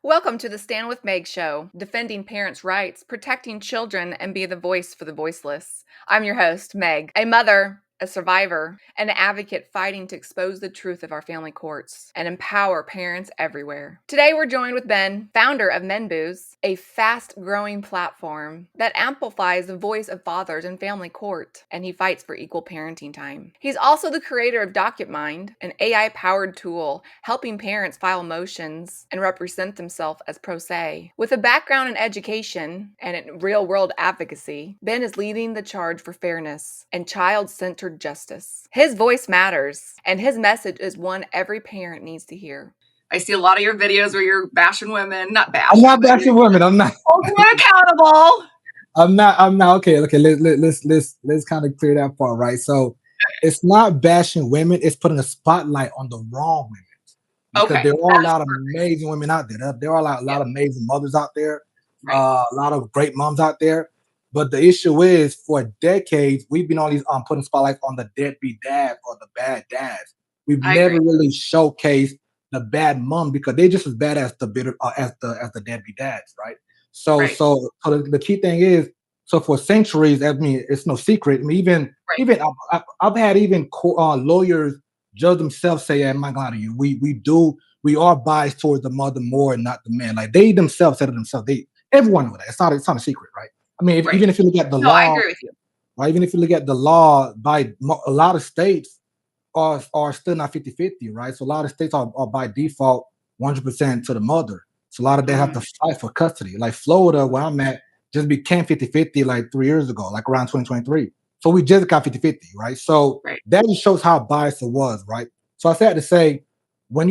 Welcome to the Stand with Meg show, defending parents' rights, protecting children, and be the voice for the voiceless. I'm your host, Meg, a mother, a survivor, and an advocate fighting to expose the truth of our family courts and empower parents everywhere. Today, we're joined with Ben, founder of Menbuse, a fast-growing platform that amplifies the voice of fathers in family court, and he fights for equal parenting time. He's also the creator of DocketMind, an AI-powered tool helping parents file motions and represent themselves as pro se. With a background in education and in real-world advocacy, Ben is leading the charge for fairness and child-centered justice. His voice matters, and his message is one every parent needs to hear. I see a lot of your videos where you're bashing women, not bashing. I'm not bashing women. I'm not. Holding them accountable. I'm not. Okay. Let's kind of clear that part, right? So, it's not bashing women. It's putting a spotlight on the wrong women. Because there are a lot of amazing women out there. There are a lot of amazing mothers out there. A lot of great moms out there. But the issue is, for decades, we've been on these putting spotlights on the deadbeat dads or the bad dads. We've never really showcased the bad mom because they're just as bad as the bitter as the deadbeat dads, right? So the key thing is, so for centuries, I mean, it's no secret. I mean, even I've had lawyers judge themselves say, "I'm not gonna lie to you. We are biased towards the mother more and not the man." Like they themselves said it themselves. Everyone knows that. It's not a secret, right? I mean, even if you look at the law, I agree with you. Right? Even if you look at the law, by a lot of states are still not 50-50, right? So a lot of states are by default 100% to the mother. So a lot of them have to fight for custody. Like Florida, where I'm at, just became 50-50 like 3 years ago, like around 2023. So we just got 50-50, right? So that just shows how biased it was, right? So I said to say, when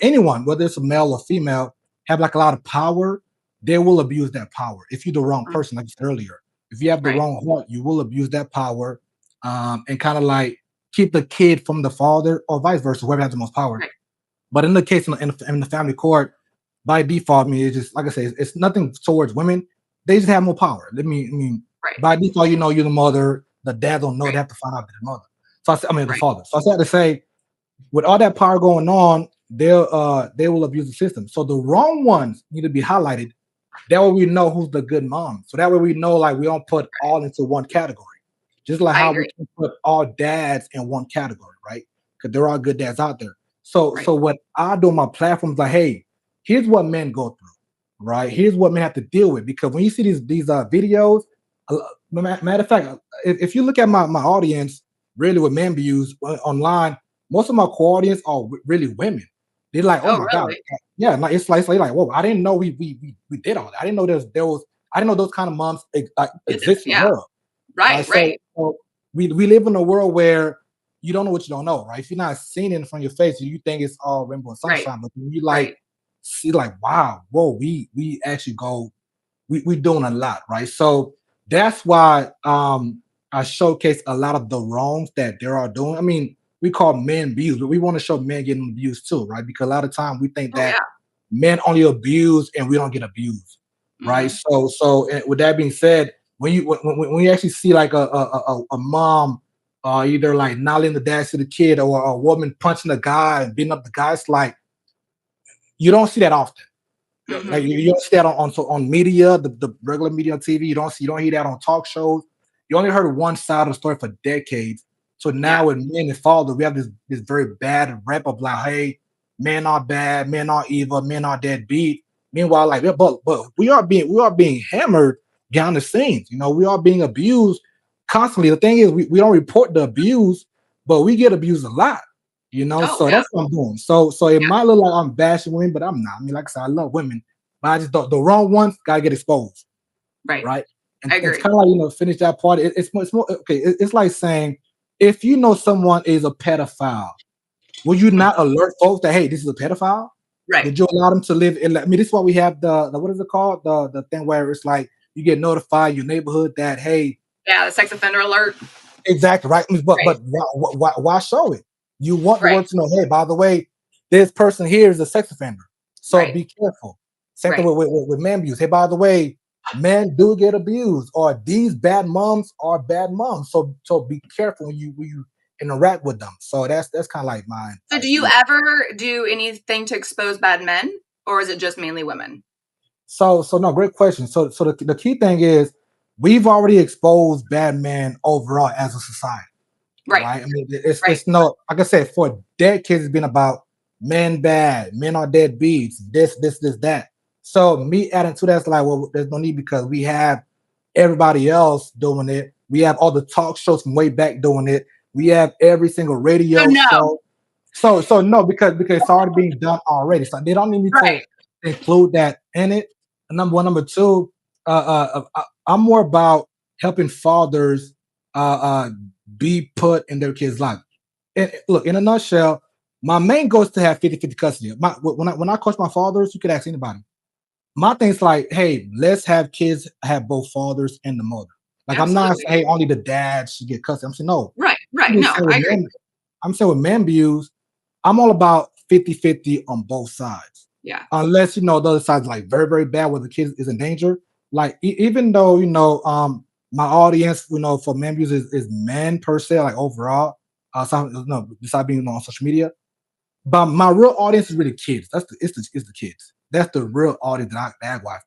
anyone, whether it's a male or female, have like a lot of power, they will abuse that power. If you're the wrong person, like I said earlier, if you have the wrong heart, you will abuse that power, and kind of like keep the kid from the father, or vice versa, whoever has the most power. But in the case in the family court, by default, I mean, it's just like I say, it's nothing towards women. They just have more power. I mean, by default, you're the mother. The dad don't know. They have to find out that the mother. So the father. So I said to say, with all that power going on, they will abuse the system. So the wrong ones need to be highlighted. That way we know who's the good mom. So that way we know, like, we don't put all into one category. Just like how we can put all dads in one category, right? Because there are good dads out there. So what I do on my platform is like, hey, here's what men go through, right? Here's what men have to deal with. Because when you see these videos, matter of fact, if you look at my audience, really with Menbuse online, most of my core audience are really women. They're like, oh my God. Yeah, like it's like whoa, I didn't know we did all that. I didn't know I didn't know those kind of moms exist in the world. So we live in a world where you don't know what you don't know, right? If you're not seeing it in front of your face, you think it's all rainbow and sunshine. But when you see wow, whoa, we actually we doing a lot, right? So that's why I showcase a lot of the wrongs that they are doing. I mean, we call men abused, but we want to show men getting abused too, right? Because a lot of time we think that men only abuse and we don't get abused, right? So with that being said, when you actually see like a mom either like not letting the dad to the kid, or a woman punching a guy and beating up the guy, it's like you don't see that often. Like you don't see that on media, the regular media on TV. You don't hear that on talk shows. You only heard one side of the story for decades. So now with men and fathers, we have this very bad rep of like, hey, men are bad, men are evil, men are deadbeat. Meanwhile, like, but we are being hammered behind the scenes. We are being abused constantly. The thing is, we don't report the abuse, but we get abused a lot. So that's what I'm doing. So it might look like I'm bashing women, but I'm not. I mean, like I said, I love women, but I just the wrong ones gotta get exposed. Right. And it's kind of like, finish that part. It's more okay. It's like saying, if you know someone is a pedophile, will you not alert folks that, hey, this is a pedophile? Right. Did you allow them to live in? I mean, this is why we have the what is it called? The thing where it's like you get notified your neighborhood that, hey, the sex offender alert. Exactly, right. But why show it? You want the world to know, hey, by the way, this person here is a sex offender. So be careful. Same thing with Menbuse. Hey, by the way, men do get abused, or these bad moms are bad moms. So be careful when you interact with them. So that's kind of like mine. So do you ever do anything to expose bad men, or is it just mainly women? So no, great question. So the key thing is we've already exposed bad men overall as a society, Right. right? I mean, Right. it's no, like I said, for decades it's been about men bad, men are deadbeats, this, that. So me adding to that's like, well, there's no need because we have everybody else doing it. We have all the talk shows from way back doing it. We have every single So radio no. show. So no, because it's already being done already. So they don't need me to Right. include that in it. Number one, number two, I'm more about helping fathers uh, be put in their kids' life. And look, in a nutshell, my main goal is to have 50-50 custody. When I coach my fathers, you could ask anybody. My thing's like, hey, let's have kids have both fathers and the mother. Like I'm not Absolutely. saying, hey, only the dad should get custody. I'm saying no. Right. I'm Right. just No, saying I with agree. I'm saying with Menbuse, I'm all about 50-50 on both sides. Yeah. Unless the other side's like very, very bad where the kid is in danger. Like even though, my audience, for Menbuse is men per se, like overall, some no, besides being on social media. But my real audience is really kids. It's the kids. That's the real audience that I watch,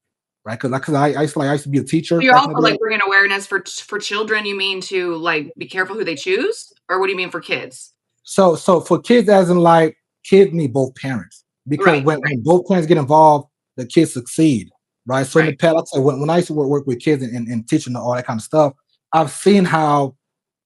right? Because I used to be a teacher So you're back in also the day. like bringing awareness for children. You mean to like be careful who they choose, or what do you mean for kids? So for kids, as in like kids need both parents because Right. when both parents get involved, the kids succeed, right? So in the Right. past, like I said, when I used to work with kids and teaching all that kind of stuff, I've seen how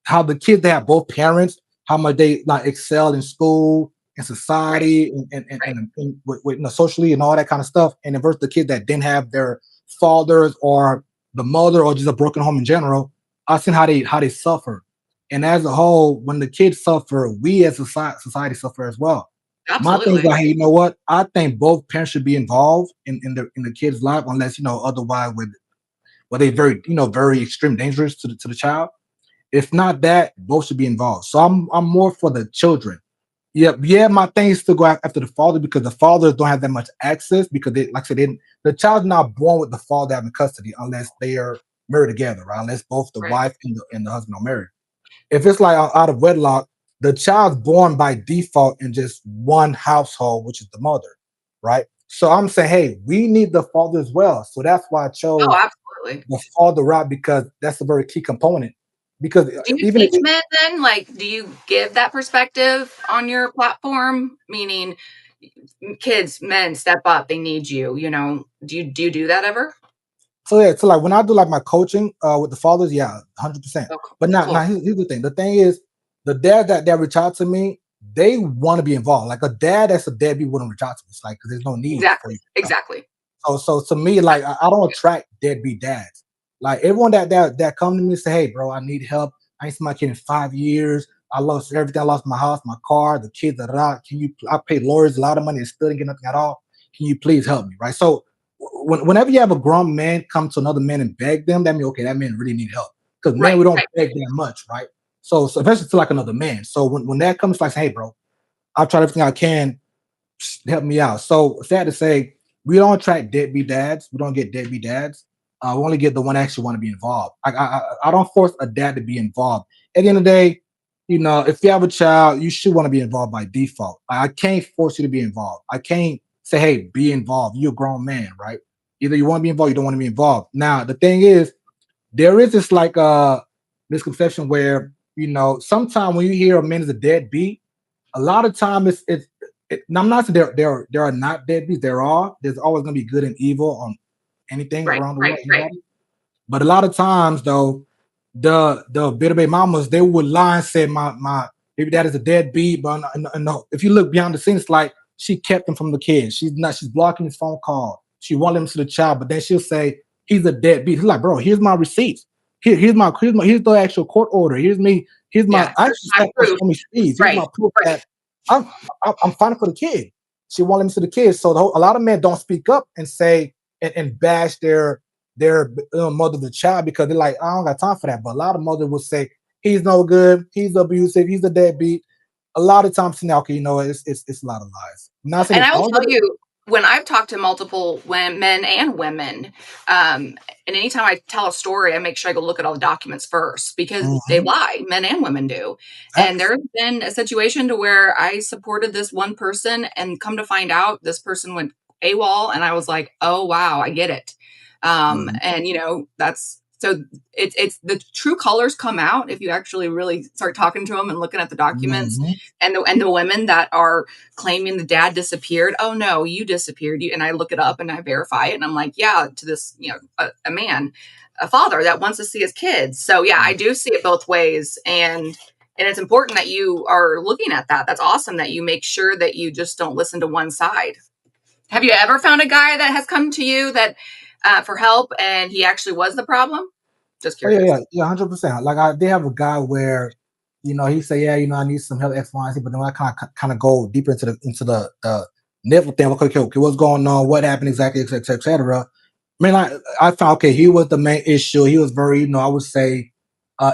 the kids that have both parents, how much they like excel in school and Right. society Right. and with, socially and all that kind of stuff. And versus the kids that didn't have their fathers or the mother or just a broken home in general, I've seen how they suffer. And as a whole, when the kids suffer, we as a society suffer as well. My thing is Absolutely. like, hey, you know what? I think both parents should be involved in the kid's life, unless otherwise with a very very extreme dangerous to the child. If not that, both should be involved. So I'm more for the children. Yeah. My thing is to go after the father because the fathers don't have that much access because they, like I said, the child's not born with the father having custody unless they are married together, right? Unless both the Right. wife and the husband are married. If it's like out of wedlock, the child's born by default in just one household, which is the mother, right? So I'm saying, hey, we need the father as well. So that's why I Oh, chose absolutely. the father route because that's a very key component. Because Do you even if teach men then? Like, do you give that perspective on your platform? Meaning, kids, men, step up. They need you. Do you do that ever? so yeah, so like when I do like my coaching with the fathers, yeah, 100%. Oh, But not now cool. here's the thing. The thing is, the dad that reach out to me, they want to be involved. Like a dad that's a deadbeat wouldn't reach out to me. It's like because there's no need for Exactly. you. Exactly. So to me, like I don't attract deadbeat dads. Like everyone that come to me and say, "Hey, bro, I need help. I ain't seen my kid in 5 years. I lost everything. I lost my house, my car, the kids. Da, da, da. Can you? I paid lawyers a lot of money and still didn't get nothing at all. Can you please help me?" Right. So whenever you have a grown man come to another man and beg them, that means okay, that man really need help. Because man, Right. we don't Right. beg that much, right? So especially to like another man. So when that comes, like, hey, bro, I've tried everything I can help me out. So sad to say, we don't attract deadbeat dads. We don't get deadbeat dads. We only get the one that actually want to be involved. I don't force a dad to be involved. At the end of the day, if you have a child, you should want to be involved by default. I can't force you to be involved. I can't say, hey, be involved. You're a grown man, right? Either you want to be involved, you don't want to be involved. Now, the thing is, there is this like misconception where, sometimes when you hear a man is a deadbeat, a lot of time now I'm not saying there are not deadbeats. There are. There's always gonna be good and evil on anything Right. around the Right. world, Right. anybody. But a lot of times though, the bitter baby mamas, they would lie and say my baby dad is a deadbeat. But no, if you look behind the scenes, like she kept him from the kids. She's blocking his phone call. She wanted him to the child, but then she'll say he's a deadbeat. He's like, bro, here's my receipts. Here's the actual court order. Here's my Yeah. I Here's actually my sent her proof. so many speeds. Here's Right. my proof Right. that I'm I'm fighting for the kid. She wanted him to the kids. So a lot of men don't speak up and say and bash their mother the child because they're like, I don't got time for that. But a lot of mothers will say, he's no good, he's abusive, he's a deadbeat. A lot of times now, okay, it's a lot of lies. I'm not saying And it's I will all tell good. you, when I've talked to multiple men and women, and anytime I tell a story, I make sure I go look at all the documents first because they Mhm. lie, men and women do. And Facts. there's been a situation to where I supported this one person, and come to find out, this person went AWOL, and I was like, oh wow, I get it. Mhm. And that's so it's the true colors come out if you actually really start talking to them and looking at the documents, Mhm. and the women that are claiming the dad disappeared. Oh no, you disappeared. And I look it up and I verify it, and I'm like, yeah, to this, a man, a father that wants to see his kids. So yeah, I do see it both ways, and it's important that you are looking at that. That's awesome that you make sure that you just don't listen to one side. Have you ever found a guy that has come to you that for help and he actually was the problem? Just Oh yeah, curious. yeah, yeah, 100%. Like they have a guy where, he say, yeah, I need some help X, Y, and Z. But then when I kind of go deeper into the nipple thing, okay, what's going on? What happened exactly, et cetera. I mean, like I found okay, he was the main issue. He was very, I would say,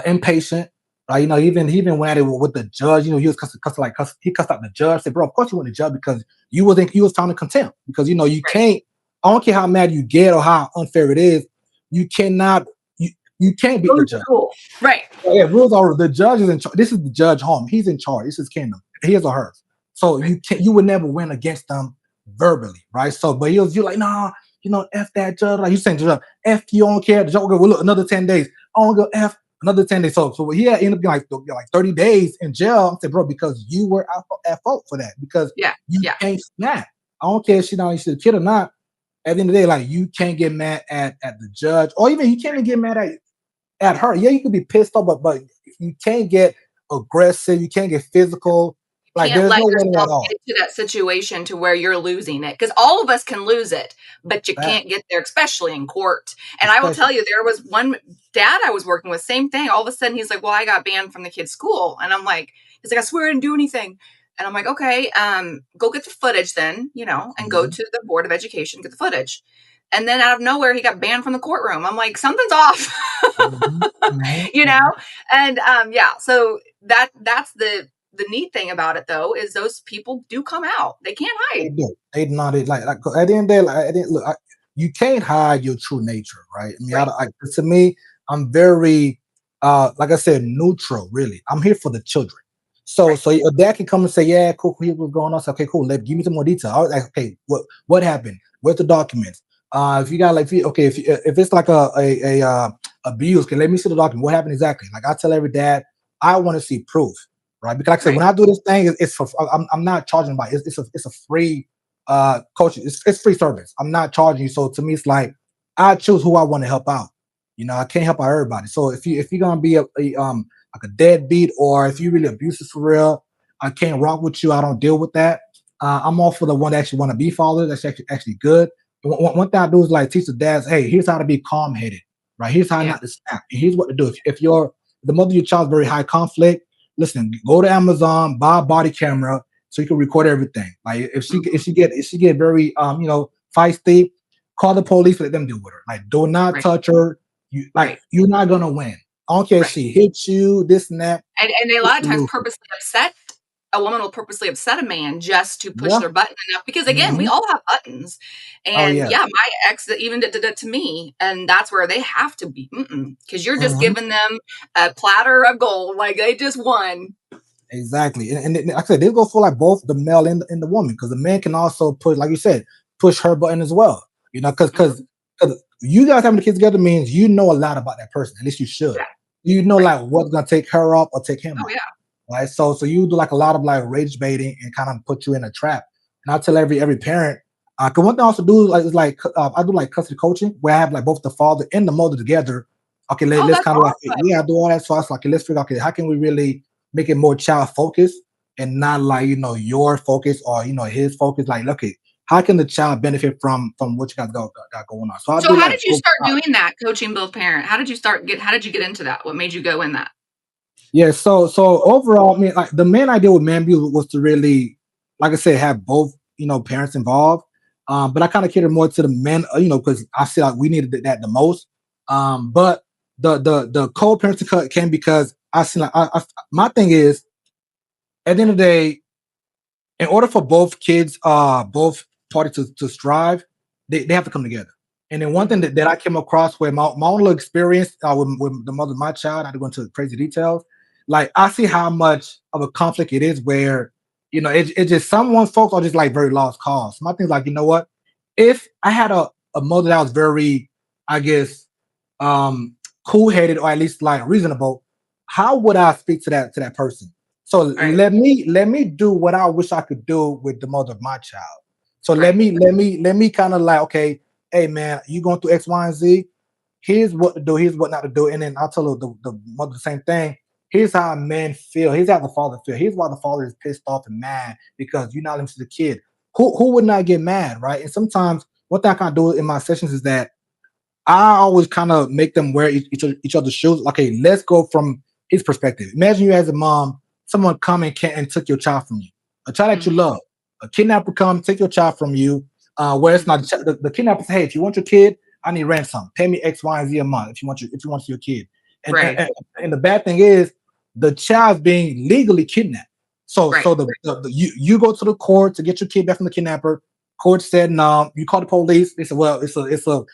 impatient. He even went at it with the judge. He was he cussed out the judge. Said, bro, of course you went to judge because you was found in contempt because you Right. can't. I don't care how mad you get or how unfair it is. You cannot. You can't beat the Rules are judge. cool. Right. Yeah, rules are the judge is in charge. This is the judge home. He's in charge. This is kingdom. His or hers. So Right. you would never win against them verbally, right? So, but you're like, nah, F that judge. Like you saying to the judge, F you don't care. The judge will go, well, look, another 10 days. I don't go F another 10 days. So he had ended up being like 30 days in jail. I said, bro, because you were at fault for that. Because Yeah. you Yeah. can't snap. I don't care if she's a kid or not. At the end of the day, like you can't get mad at the judge, or even you can't even get mad at her. Yeah, you could be pissed off, but you can't get aggressive. You can't get physical. Like Can't there's let no winning at yourself all. get into that situation to where you're losing it, because all of us can lose it, but you That can't get there, especially in court. And I will especially. tell you, there was one dad I was working with, same thing. All of a sudden he's like, well, I got banned from the kid's school. And I'm like, he's like, I swear I didn't do anything. And I'm like, okay, go get the footage then, and go Mhm, to the board of education, get the footage. And then out of nowhere he got banned from the courtroom. I'm like, something's off. mhm, mhm, you know mhm. and yeah, so that's the neat thing about it, though, is those people do come out. They can't They hide. do. They not it like at the end of the day, like at the, look, you can't hide your true nature, right? I mean, Right. to me, I'm very, like I said, neutral. Really, I'm here for the children. So, Right. so your dad can come and say, "Yeah, cool, here's what's going on." So, okay, cool. Give me some more detail. I was like, okay, what happened? Where's the documents? If you got like, if it's like a abuse, okay, let me see the document. What happened exactly? Like I tell every dad, I want to see proof, right? Because like I said, Right. when I do this thing, it's for I'm not charging by it's a free coaching. It's free service. I'm not charging you. So to me, it's like I choose who I want to help out. I can't help out everybody. So if you're gonna be a like a deadbeat or if you really abusive for real, I can't rock with you. I don't deal with that. I'm all for the one that actually want to be fathers. That's actually good. One thing I do is like teach the dads, hey, here's how to be calm headed, right? Here's how Yeah. not to snap. And here's what to do. If you're the mother of your child is very high conflict, listen, go to Amazon, buy a body camera so you can record everything. Like if she get very feisty, call the police, let them deal with her. Like do not Right. touch her. Right. You're not gonna win. I don't care if Right. she hits you, this and that. And they a It's lot of times solution. purposely upset a woman will purposely upset a man just to push Yeah. their button enough, because again, we Hmm. all have buttons. Oh And yeah. yeah, my ex that even did it to me, and that's where they have to be, because you're just Hmm. giving them a platter of gold, like they just won. Exactly. And like I said, they go for like both the male and the woman because the man can also put, like you said, push her button as well. Because Mhm. you guys having the kids together means you know a lot about that person. At least you should. Yeah. You know Right. like what's gonna take her up or take him Oh up. yeah. Right. So you do like a lot of like rage baiting and kind of put you in a trap. And I tell every parent, cause one thing I also do like is like I do like custody coaching where I have like both the father and the mother together. Okay, Oh, let's that's kind of like awesome. yeah, I do all that. So I was like, okay, let's figure out okay, how can we really make it more child focused and not like your focus or his focus. Like, okay, how can the child benefit from what you guys got going on? So I So do how like did you both start sides. doing that, coaching both parent? How did you get into that? What made you go in that? Yeah, so overall, I mean, like the main idea with Menbuse was to really, like I said, have both parents involved. But I kind of cater more to the men, because I feel like we needed that the most. But the co-parenting came because I see like my thing is at the end of the day, in order for both kids, both parties to strive, they have to come together. And then one thing Mhm. that I came across where my own little experience with the mother of my child, I had to go into crazy details. Like I see how much of a conflict it is where, it's just someone folks are just like very lost cause. My thing's like, you know what? if I had a mother that was very, I guess, um, cool headed or at least like reasonable, how would I speak to that person? So Right. let me do what I wish I could do with the mother of my child. So Right. let me kind of like, okay, hey man, you going through X, Y, and Z. Here's what to do. Here's what not to do. And then I'll tell the mother the same thing. Here's how men feel. Here's how the father feel. Here's why the father is pissed off and mad because you're not listening to the kid. Who would not get mad, right? And sometimes what I kind of do in my sessions is that I always kind of make them wear each other's shoes. Okay, let's go from his perspective. Imagine you as a mom, someone come and took your child from you, a child that you Mhm. love. A kidnapper come, take your child from you. Where it's Mhm. not the kidnapper say, hey, if you want your kid, I need ransom. Pay me X, Y, and Z a month if you want your kid. And Right. and the bad thing is the child's being legally kidnapped. Right. You go to the court to get your kid back from the kidnapper. Court said no. You call the police. They said, well, it's a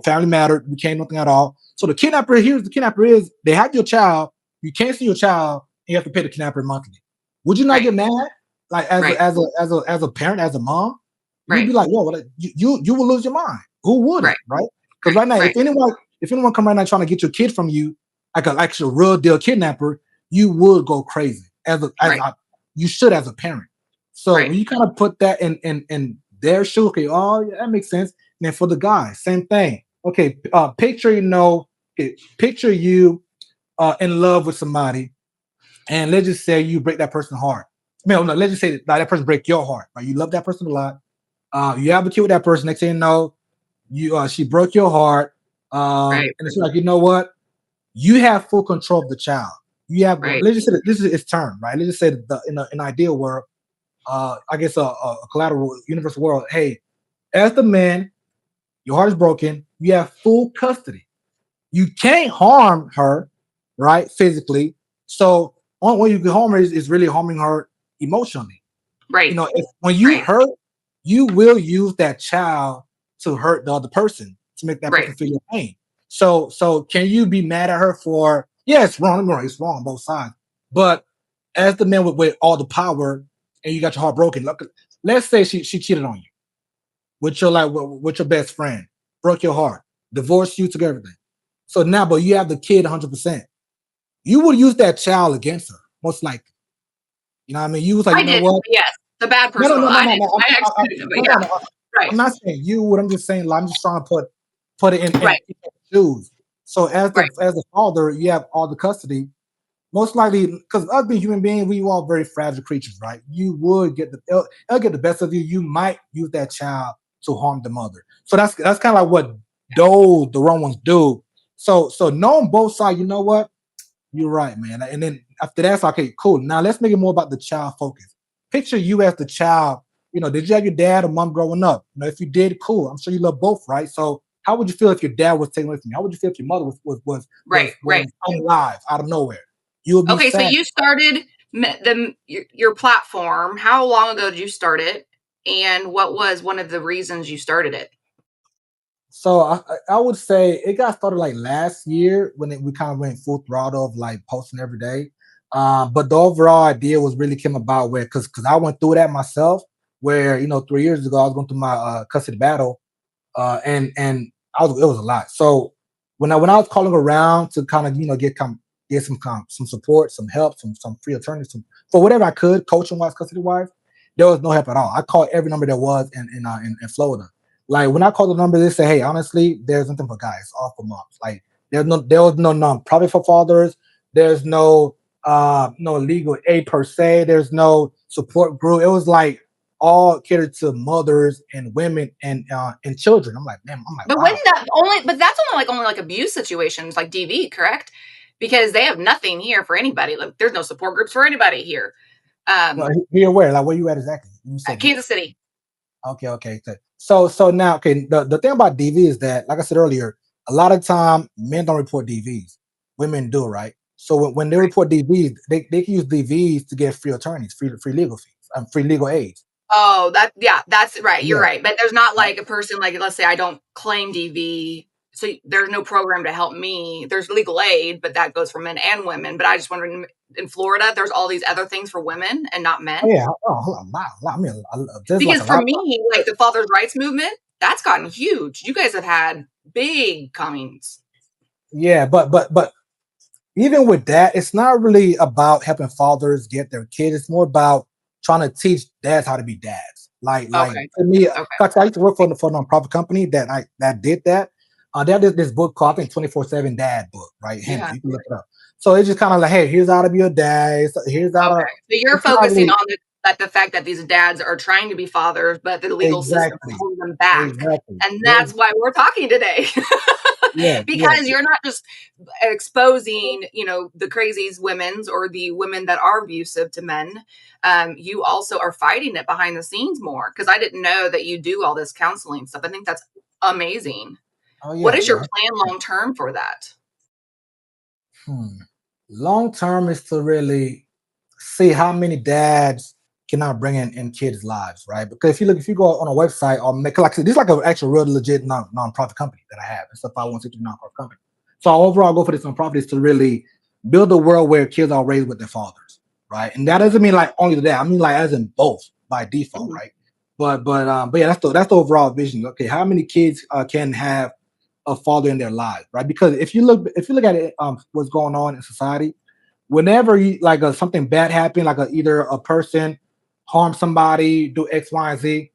family matter. We can't do nothing at all. So the kidnapper is they have your child. You can't see your child, and you have to pay the kidnapper monthly. Would you not Right. get mad? Like Right. as a parent, as a mom, you'd be Right. like, "Whoa, what you will lose your mind." Who wouldn't, Right. right? Because Right. right now, Right. if anyone come right now trying to get your kid from you, like a actual real deal kidnapper, you would go crazy Right. you should as a parent. So Right. when you kind of put that in their shoe, okay, oh yeah, that makes sense. And then for the guy, same thing. Okay, picture okay, picture you in love with somebody, and let's just say you break that person's heart. No, let's just say that person break your heart. Right? You love that person a lot. You advocate with that person. Next thing you know, she broke your heart. Right. And it's like, you know what? You have full control of the child. You have, Right. let's just say that this is its term, right? Let's just say that in an ideal world, I guess a collateral universal world. Hey, as the man, your heart is broken. You have full custody. You can't harm her, right? Physically. So only way you can harm her is really harming her emotionally. You Right. know, when you Right. hurt, you will use that child to hurt the other person to make that Right. person feel your pain. So can you be mad at her for? Yeah, it's wrong. It's wrong on both sides. But as the man with all the power, and you got your heart broken. Look, let's say she cheated on you with your with your best friend, broke your heart, divorced you, took everything. So now, but you have the kid 100%. You would use that child against her, most likely. You know what I mean? You was like, I you know did. what? Yes. The bad No, person. no, no, no, I no, didn't. no. I actually didn't. But No, yeah. no, no. Right. I'm not saying you would. I'm just saying, like, I'm just trying to put it in Right. people's shoes. So Right. as the father, you have all the custody. Most likely, because us being human beings, we all very fragile creatures, right? You would get it'll get the best of you. You might use that child to harm the mother. So that's kind of like what the wrong ones do. So knowing both sides, you know what? You're right, man. And then after that's okay, cool. Now let's make it more about the child focus. Picture you as the child. You know, did you have your dad or mom growing up? You know, if you did, cool. I'm sure you love both, right? So how would you feel if your dad was taken away from you? How would you feel if your mother Right. Right. was alive out of nowhere? You would be Okay. So sad. you started your platform. How long ago did you start it? And what was one of the reasons you started it? So I would say it got started like last year when we kind of went full throttle of like posting every day. But the overall idea was really came about where because I went through that myself, where 3 years ago I was going through my custody battle, and it was a lot. So when I was calling around to kind of get some support, some help, some free alternatives for whatever I could, coaching wise, custody wise, there was no help at all. I called every number there was in Florida. Like when I called the number, they say, "Hey, honestly, there's nothing for guys, all for moms." Like there was no non-profit for fathers. There's no legal aid per se. There's no support group. It was like all catered to mothers and women and children. I'm like, man, I'm like, But wow. wouldn't that only? But that's only like abuse situations, like DV, correct? Because they have nothing here for anybody. Like there's no support groups for anybody here. Well, Um, be aware, like where you at exactly? You said Kansas City. okay. So now, okay, the thing about DV is that, like I said earlier, a lot of time men don't report DVs, women do, right? So when they report DVs, they can use DVs to get free attorneys, free legal fees, free legal aid. Oh, that's right. You're Yeah. right. But there's not like a person like let's say I don't claim DV, so there's no program to help me. There's legal aid, but that goes for men and women. But I just wondering in Florida, there's all these other things for women and not Oh men. yeah. Oh, hold on, a lot. I mean, there's like Because a for lot. me, like the father's rights movement, that's gotten huge. You guys have had big comings. Yeah, but even with that, it's not really about helping fathers get their kids. It's more about trying to teach dads how to be dads. Like Okay. to me, Okay. I used to work for a nonprofit company that did that. They have this book called, I think, 24/7 Dad book, right? Handle. Yeah. You can look it up. So it's just kind of like, hey, here's how to be a dad. Here's how to. Okay. So you're It's not focusing really on the fact that these dads are trying to be fathers, but the legal system is exactly, holding them back. exactly. And that's why we're talking today. Yeah, yeah. Because you're not just exposing, the crazies women's or the women that are abusive to men. You also are fighting it behind the scenes more, because I didn't know that you do all this counseling stuff. I think that's amazing. Oh What yeah, is your yeah. plan long term for that? Hmm. Long term is to really see how many dads can I bring in kids' lives, right? Because if you go on a website or make like I said, this is like an actual real legit non-profit company that I have. It's a 501(c)3 nonprofit company. So overall, I go for this nonprofit is to really build a world where kids are raised with their fathers, right? And that doesn't mean like only that. I mean like as in both by default, Mhm. right? But yeah, that's the overall vision. Okay, how many kids can have a father in their lives, right? Because if you look at it, what's going on in society, whenever you like something bad happen, like either a person harm somebody, do X, Y, and Z,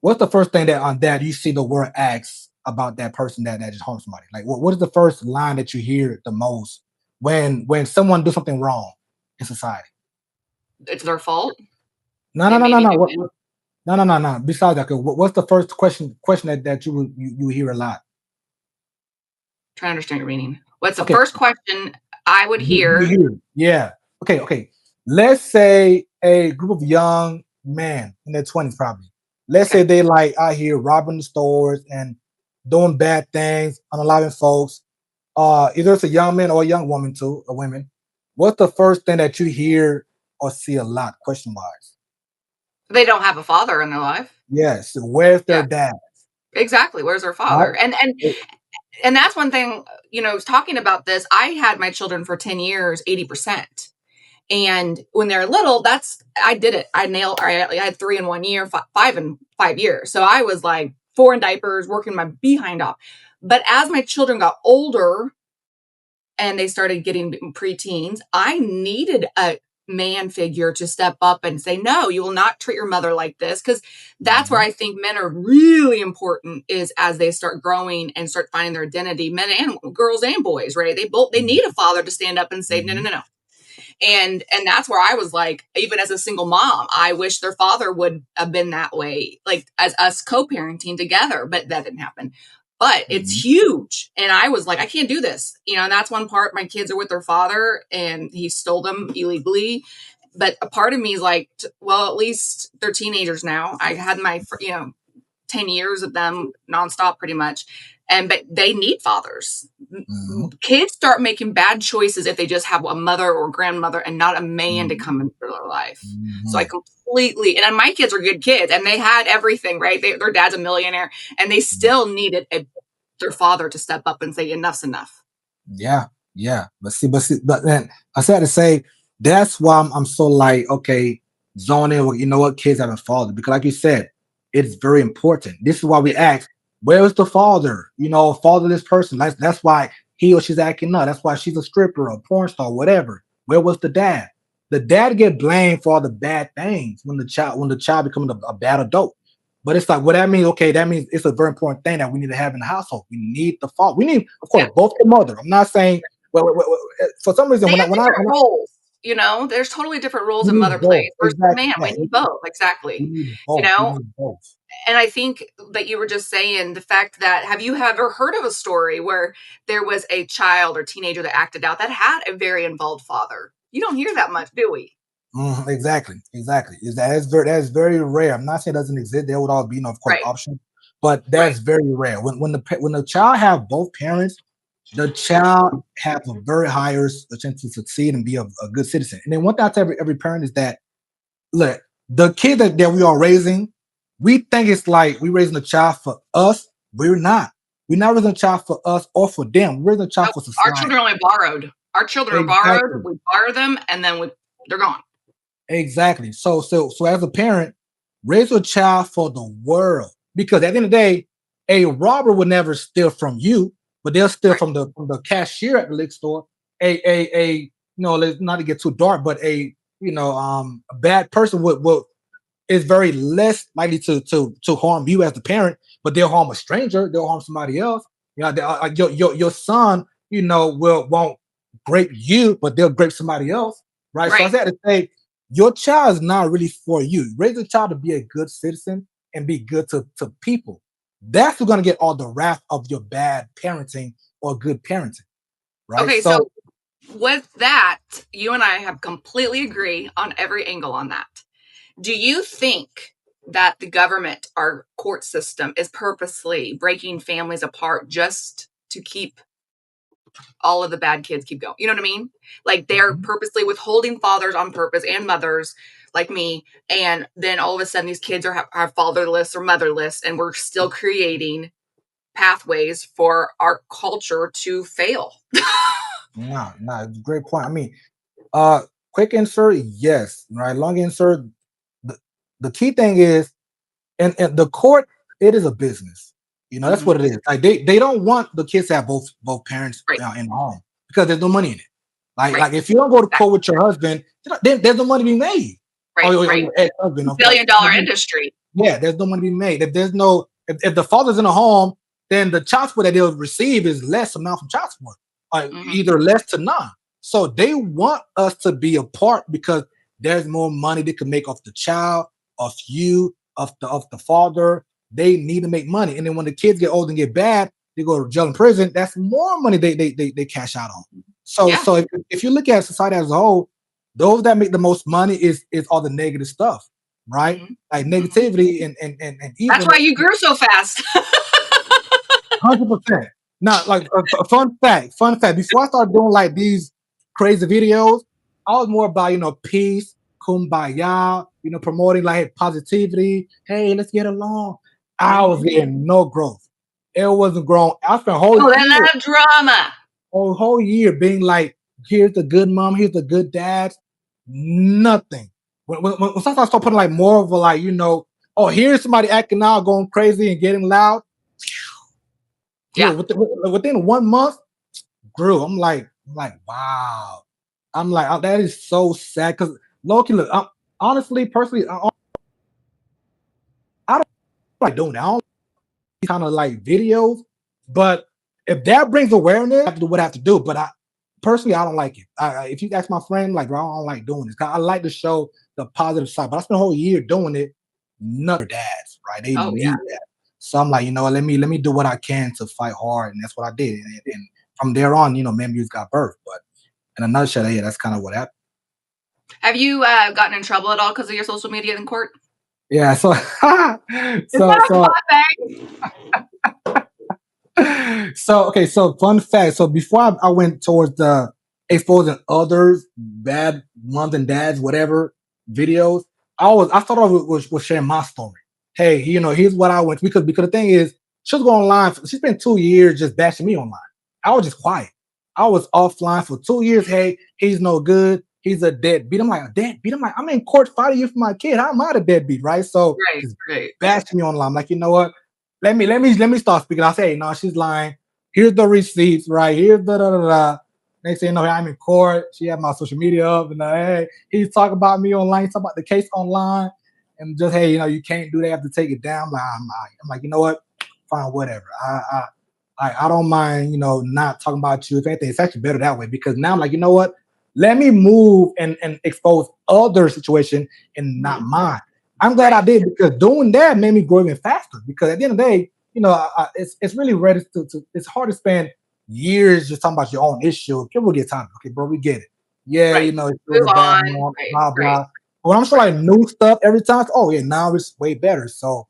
what's the first thing that on that you see the word X about that person that just harmed somebody? Like, what is the first line that you hear the most when someone do something wrong in society? It's their fault. No, no, They no, no, maybe no. do it. No, no, no, no. Besides that, what's the first question that you hear a lot? Trying to understand your meaning. What's the Okay, first question I would you hear? hear, yeah. Okay, okay. Let's say a group of young men in their 20s, probably. Let's say Okay. they like out here robbing the stores and doing bad things, unaliving folks. Either it's a young man or a young woman too, a women. What's the first thing that you hear or see a lot, question wise? They don't have a father in their life. Yes. Where's their Yeah, dad? exactly. Where's their Right? father? And that's one thing, talking about this, I had my children for 10 years, 80%. And when they're little, I did it. I had 3 in 1 year, 5 in 5 years. So I was like 4 in diapers, working my behind off. But as my children got older and they started getting preteens, I needed a man figure to step up and say, no, you will not treat your mother like this. Because that's where Mhm, I think men are really important, is as they start growing and start finding their identity, men and girls and boys, right? They mhm, need a father to stand up and say, no, no, mhm, no, no. And that's where I was like, even as a single mom, I wish their father would have been that way, like as us co-parenting together, but that didn't happen. But mhm, it's huge. And I was like, I can't do this. And that's one part. My kids are with their father and he stole them illegally. But a part of me is like, well, at least they're teenagers now. I had my, 10 years of them nonstop pretty much. But they need fathers. mhm, Kids start making bad choices if they just have a mother or grandmother and not a man to mhm, come into their life. So I mhm, completely, and my kids are good kids and they had everything, right? Their dad's a millionaire and they mhm. still needed their father to step up and say, enough's enough. Yeah, yeah. But then I said to say that's why I'm so like, okay, zone in with you know what, kids haven't fathered. Because like you said, it's very important. This is why we It is. ask, where is the father? You know, fatherless person. That's why he or she's acting up. That's why she's a stripper, a porn star, whatever. Where was the dad? The dad get blamed for all the bad things when the child becomes a bad adult. But it's like, what that means, okay, that means it's a very important thing that we need to have in the household. We need the father. We need, of Yeah. course, both the mother. I'm not saying, for some reason, They have different roles. There's totally different roles we in mother need both. plays versus Exactly. man. Yeah, We need both. we Exactly. need You both. We know, need both. and I think that you were just saying the fact that, have you ever heard of a story where there was a child or teenager that acted out that had a very involved father? You don't hear that much, do we? Exactly. Exactly. That is very rare. I'm not saying it doesn't exist. There would all be, of course, Right, option, but right. that's very rare. When the child have both parents, the child have a very higher chance to succeed and be a good citizen. And then one thing I tell every parent is that look, the kid that we are raising, we think it's like we raising a child for us. We're not. We're not raising a child for us or for them. We're raising a child Nope. for Our society. children are only borrowed. Our children are borrowed. Exactly. We borrow them, and then they're gone. Exactly. So as a parent, raise a child for the world. because at the end of the day, a robber would never steal from you, but they'll steal Right. from the cashier at the liquor store. A let's not to get too dark, but a bad person would is very less likely to harm you as the parent, but they'll harm a stranger, they'll harm somebody else. Your son, will won't grape you, but they'll grape somebody else, right? So I Right. said to say, your child is not really for you. Raise a child to be a good citizen and be good to people. That's who's gonna get all the wrath of your bad parenting or good parenting, right? Okay, So so with that, you and I have completely agree on every angle on that. Do you think that the government, our court system, is purposely breaking families apart just to keep all of the bad kids keep going? You know what I mean? Like they're mhm, purposely withholding fathers on purpose and mothers like me, and then all of a sudden these kids are fatherless or motherless, and we're still creating pathways for our culture to fail. nah, great point. I mean, quick insert, yes, right? Long insert. The, the key thing is, and the court, it is a business. That's Mhm. what it is. Like they don't want the kids to have both parents Right, in the home because there's no money in it. Like right, if you don't go to court exactly. with your husband, then there's no money being made. Right, Or right. your ex-husband, of course. Billion dollar industry. Yeah, there's no money being made. If there's no, if the father's in a home, then the child support that they'll receive is less amount from child support, Mhm. either less to none. So they want us to be apart because there's more money they can make off the child, of you, of the father. They need to make money, and then when the kids get old and get bad, they go to jail and prison. That's more money they cash out on. So Yeah. so if you look at society as a whole, those that make the most money is all the negative stuff, right? Mhm. Like Mhm. negativity and That's why evilness. you grew so fast. 100%. Now, like a fun fact. Before I started doing like these crazy videos, I was more about peace, kumbaya, promoting like hey, positivity. Hey, let's get along. I was Mhm. getting no growth. It wasn't growing. I spent Oh, they love drama. a whole year being like, here's the good mom, here's the good dad. Nothing. When sometimes I start putting like more of a like, oh, here's somebody acting out, going crazy and getting loud. Yeah. Grew within 1 month. Grew. I'm like, wow. I'm like, oh, that is so sad. Because Loki, look, honestly, personally, I don't like doing that. I don't kind of like videos, but if that brings awareness, I have to do what I have to do. But I personally, I don't like it. If you ask my friend, like, bro, I don't like doing this. I like to show the positive side, but I spent a whole year doing it. Nothing for dads, right? They Oh, yeah. need that. So I'm like, what? Let me do what I can to fight hard, and that's what I did. And from there on, Menbuse got birth. But in a nutshell, yeah, that's kind of what happened. Have you gotten in trouble at all because of your social media in court? Yeah. So Is so that a so fun thing? so okay, so fun fact. So before I went towards the exposing others bad moms and dads, whatever videos, I thought I was sharing my story. Hey, here's what I went because the thing is, she was going online. She spent 2 years just bashing me online. I was just quiet. I was offline for 2 years. Hey, he's no good. He's a deadbeat. I'm like a deadbeat. I'm like, I'm in court fighting you for my kid. How am I the deadbeat, right? So Right, just right. bashing me online. I'm like, you know what? Let me start speaking. I say, hey, no, she's lying. Here's the receipts, right? Here's the da da da. Next thing you know, I'm in court. She had my social media up, and hey, he's talking about me online. He's talking about the case online, and just hey, you can't do that. You have to take it down. I'm like, you know what? Fine, whatever. I don't mind, not talking about you. If anything, it's actually better that way because now I'm like, you know what? Let me move and expose other situation and not Mhm. mine. I'm glad I Right. did because doing that made me grow even faster. Because at the end of the day, it's really ready it's hard to spend years just talking about your own issue. People get tired. Okay, bro, we get it. Yeah, Right. it was Move a bad on. month, Right, blah right, blah. But when I'm right. showing like new stuff every time, oh yeah, now it's way better. So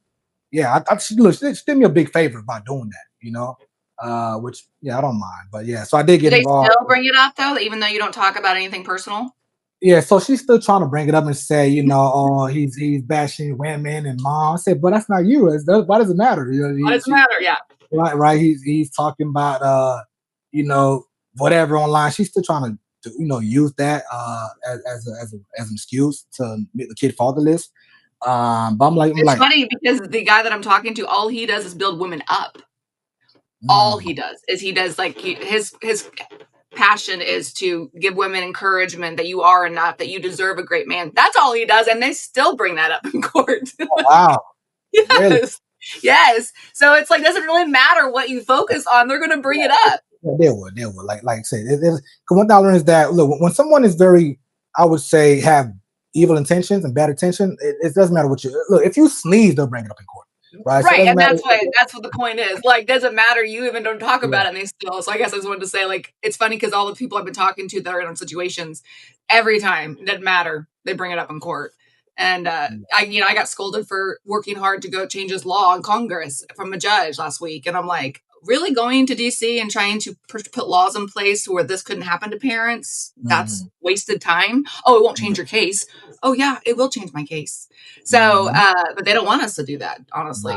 yeah, she did me a big favor by doing that. Which yeah, I don't mind. But yeah, so I did Do get they involved. still bring it up though, even though you don't talk about anything personal? Yeah, so she's still trying to bring it up and say, oh, he's bashing women and mom. I said, but that's not you. Why does it matter? What does it matter? Yeah. Right. He's talking about you know, whatever online. She's still trying to use that as an excuse to make the kid fatherless. But I'm It's like, funny because the guy that I'm talking to, all he does is build women up. All mm, he does is his passion is to give women encouragement that you are enough, that you deserve a great man. That's all he does, and they still bring that up in court. oh, wow, really? Yes, yes. So it's like doesn't really matter what you focus on; they're going to bring it up. Yeah, they would. Like I said, one thing I learned is that look, when someone is very, I would say, have evil intentions and bad intention, it doesn't matter what you look. If you sneeze, they'll bring it up in court, right? So it Right, doesn't and matter. that's what the point is. Like, doesn't matter. You even don't talk Yeah, about it, and they still. So I guess I just wanted to say, like, it's funny because all the people I've been talking to that are in situations, every time it doesn't matter, they bring it up in court. And I got scolded for working hard to go change this law in Congress from a judge last week, and I'm like, really going to DC and trying to put laws in place where this couldn't happen to parents? That's mm-hmm. wasted time. Oh, it won't change your case. Oh yeah, it will change my case. So, Mm-hmm. but they don't want us to do that, Nah, honestly.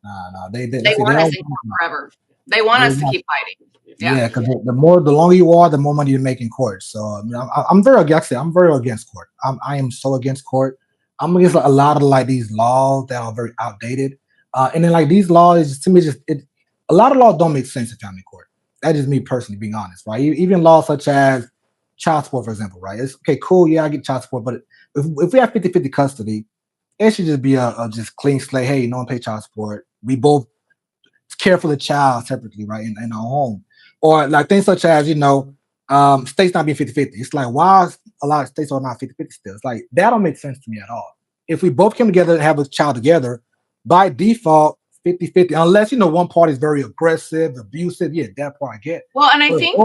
nah. They See, they want us don't. in court forever. They want They us to want, keep fighting. Yeah. yeah, because the longer you are, the more money you make in court. So I mean, I'm very against it. I'm very against court. I am so against court. I'm against a lot of like these laws that are very outdated. And then like these laws to me just a lot of laws don't make sense in family court. That is me personally being honest, right? Even laws such as child support, for example, right? It's okay, cool, yeah, I get child support, but if we have 50-50 custody, it should just be a just clean slate. Hey, no one pay child support. We both care for the child separately, right, in our home. Or like things such as, states not being 50-50. It's like, why is a lot of states are not 50-50 still? It's like, that don't make sense to me at all. If we both come together and have a child together, by default, 50-50, unless, one party is very aggressive, abusive. Yeah, that part I get. Well, and I But think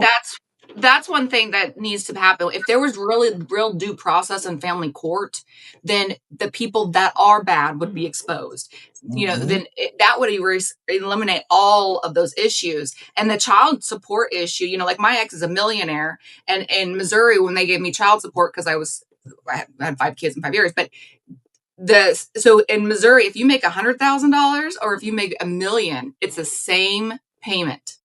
that's one thing that needs to happen. If there was really real due process in family court, then the people that are bad would be exposed. mhm, Then that would eliminate all of those issues. And the child support issue, like my ex is a millionaire, and in Missouri, when they gave me child support because I had 5 kids in 5 years, but so in Missouri, if you make $100,000 or if you make $1 million, it's the same payment.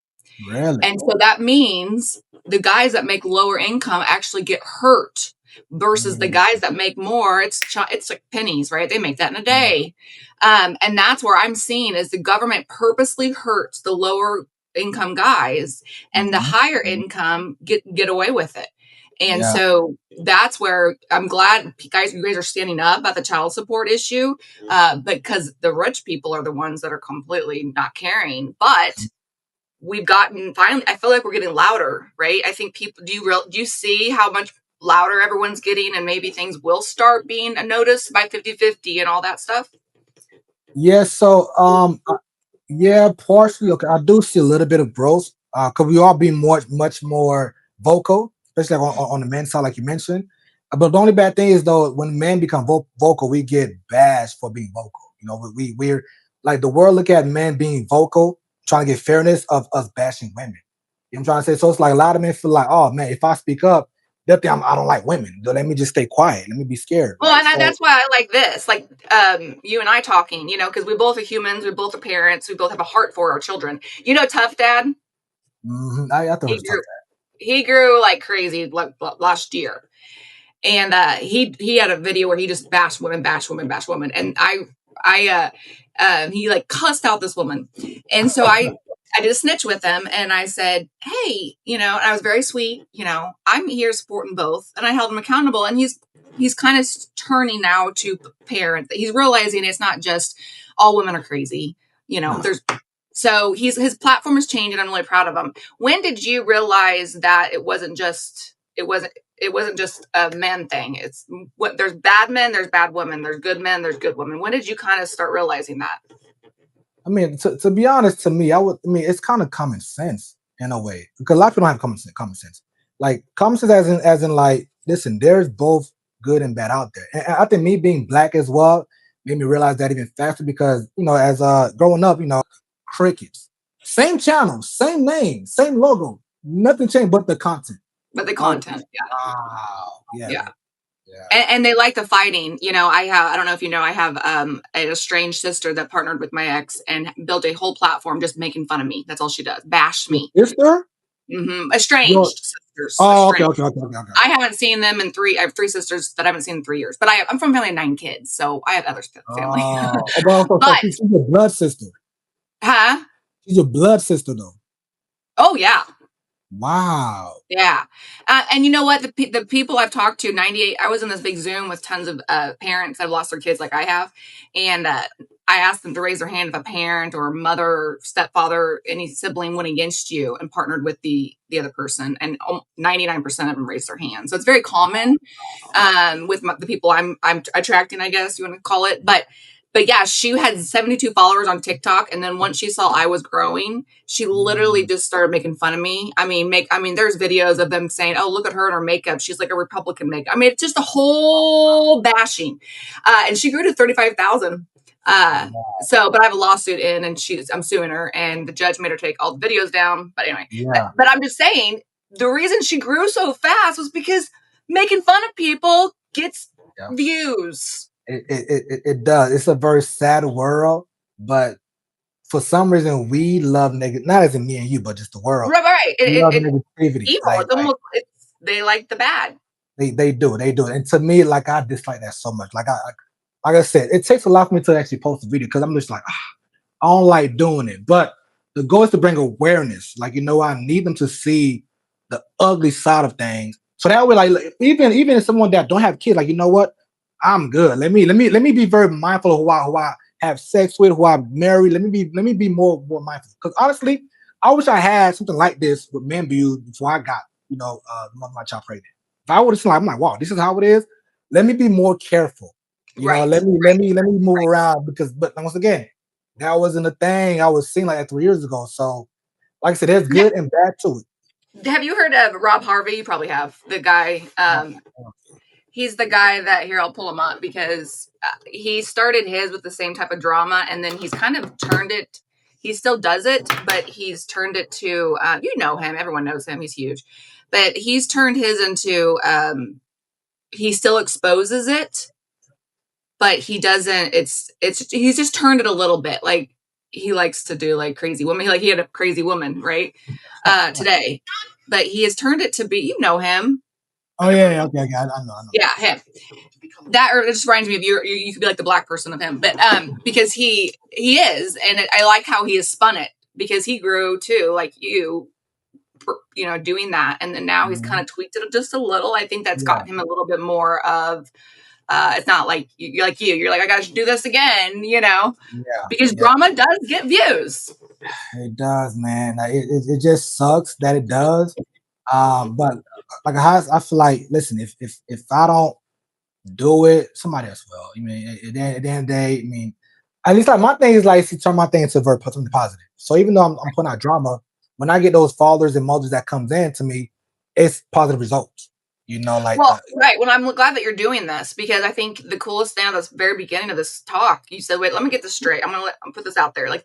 really. And so that means the guys that make lower income actually get hurt versus the Mhm, guys that make more. It's like pennies, right? They make that in a mhm, day. And that's where I'm seeing is the government purposely hurts the lower income guys, and the mhm. higher income get away with it. And Yeah. so that's where I'm glad you guys are standing up about the child support issue, because the rich people are the ones that are completely not caring. But we've gotten finally, I feel like we're getting louder, right? I think people do you see how much louder everyone's getting, and maybe things will start being noticed by 50-50 and all that stuff? Yeah, so yeah, partially. Okay, I do see a little bit of growth because we are being much more vocal, especially like on the men's side, like you mentioned. But the only bad thing is though, when men become vocal, we get bashed for being vocal. We're like the world look at men being vocal, trying to get fairness of us bashing women. You know what I'm trying to say? So it's like a lot of men feel like, oh man, if I speak up, they'll think I don't like women. So let me just stay quiet. Let me be scared, Well, right? and So that's why I like this, like you and I talking, because we both are humans, we both are parents, we both have a heart for our children. Tough Dad, I have to he talk grew he grew like crazy like last year. And he had a video where he just bashed women, bashed women, bashed women, and he like cussed out this woman, and so I did a snitch with him, and I said, hey, and I was very sweet, I'm here supporting both, and I held him accountable, and he's kind of turning now to parent. He's realizing it's not just all women are crazy, that. there's so his platform has changed, and I'm really proud of him. When did you realize that it wasn't just a men thing? It's what there's bad men, there's bad women, there's good men, there's good women. When did you kind of start realizing that? I mean, to be honest, to me, it's kind of common sense in a way because a lot of people don't have common sense. Like common sense, as in, like, listen, there's both good and bad out there. And I think me being black as well made me realize that even faster because as growing up, crickets, same channel, same name, same logo, nothing changed but the content. But the I was content, yeah, wow, yeah, yeah. yeah. And they like the fighting. I don't know if I have a estranged sister that partnered with my ex and built a whole platform just making fun of me. That's all she does. Bash Your me. sister? Estranged sisters. Oh, okay, Estranged. okay, okay, okay, okay. I haven't seen them in I have 3 sisters that I haven't seen in 3 years, but I'm from a family of 9 kids, so I have other family. So But she's your blood sister. huh? She's your blood sister, though. Oh, yeah. Wow. Yeah. And you know what? The people I've talked to, 98, I was in this big Zoom with tons of parents that have lost their kids like I have. And I asked them to raise their hand if a parent or mother or stepfather, any sibling went against you and partnered with the other person. And 99% of them raised their hand. So it's very common with the people I'm attracting, I guess you want to call it. But yeah, she had 72 followers on TikTok, and then once she saw I was growing, she literally just started making fun of me. I mean, there's videos of them saying, "Oh, look at her and her makeup. She's like a Republican makeup." I mean, it's just a whole bashing, and she grew to 35,000. But I have a lawsuit in, and I'm suing her, and the judge made her take all the videos down. But anyway, Yeah. but I'm just saying the reason she grew so fast was because making fun of people gets views. It does. It's a very sad world, but for some reason we love negative. Not as in me and you, but just the world. Right. We love It's negativity. evil. It's almost they like the bad. They do, and to me, like I dislike that so much. Like I said, it takes a lot for me to actually post a video because I'm just like, I don't like doing it. But the goal is to bring awareness. Like, I need them to see the ugly side of things. So that way, like even if someone that don't have kids, like, you know what, I'm good. Let me be very mindful of who I have sex with, who I marry. Let me be more mindful. Because honestly, I wish I had something like this with Menbuse before I got, my child pregnant. If I would have seen, I'm like, wow, this is how it is. Let me be more careful. Right. Let me move around but once again, that wasn't a thing I was seeing like that 3 years ago. So, like I said, there's good and bad to it. Have you heard of Rob Harvey? You probably have. The guy, he's the guy that here. I'll pull him up because he started his with the same type of drama, and then he's kind of turned it. He still does it, but he's turned it to you know him. Everyone knows him. He's huge, but he's turned his into he still exposes it, but he doesn't. It's he's just turned it a little bit. Like he likes to do like crazy women. Like he had a crazy woman right today, but he has turned it to be. You know him. Oh yeah, okay, I know. Yeah, him. That or it just reminds me of you could be like the black person of him, but because he is, and I like how he has spun it because he grew too, like doing that, and then now he's kind of tweaked it just a little. I think that's gotten him a little bit more of. It's not like you're like you're like I gotta do this again, because drama does get views. It does, man. It just sucks that it does. But like I feel like, listen, if I don't do it, somebody else will. I mean, at the end of the day, I mean, at least like my thing is like to turn my thing into something positive. So even though I'm putting out drama, when I get those fathers and mothers that comes in to me, it's positive results. Right. Well, I'm glad that you're doing this because I think the coolest thing at the very beginning of this talk, you said, "Wait, let me get this straight. I'm put this out there." Like,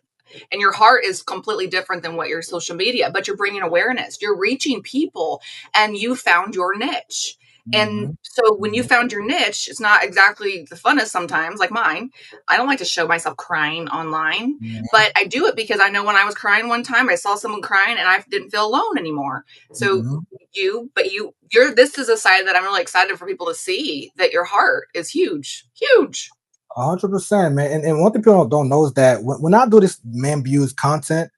and your heart is completely different than what your social media, but you're bringing awareness. You're reaching people, and you found your niche. And so when you found your niche, it's not exactly the funnest sometimes, like mine. I don't like to show myself crying online, but I do it because I know when I was crying one time, I saw someone crying and I didn't feel alone anymore. So this is a side that I'm really excited for people to see that your heart is huge, huge. 100%, man. And one thing people don't know is that when I do this Menbuse content,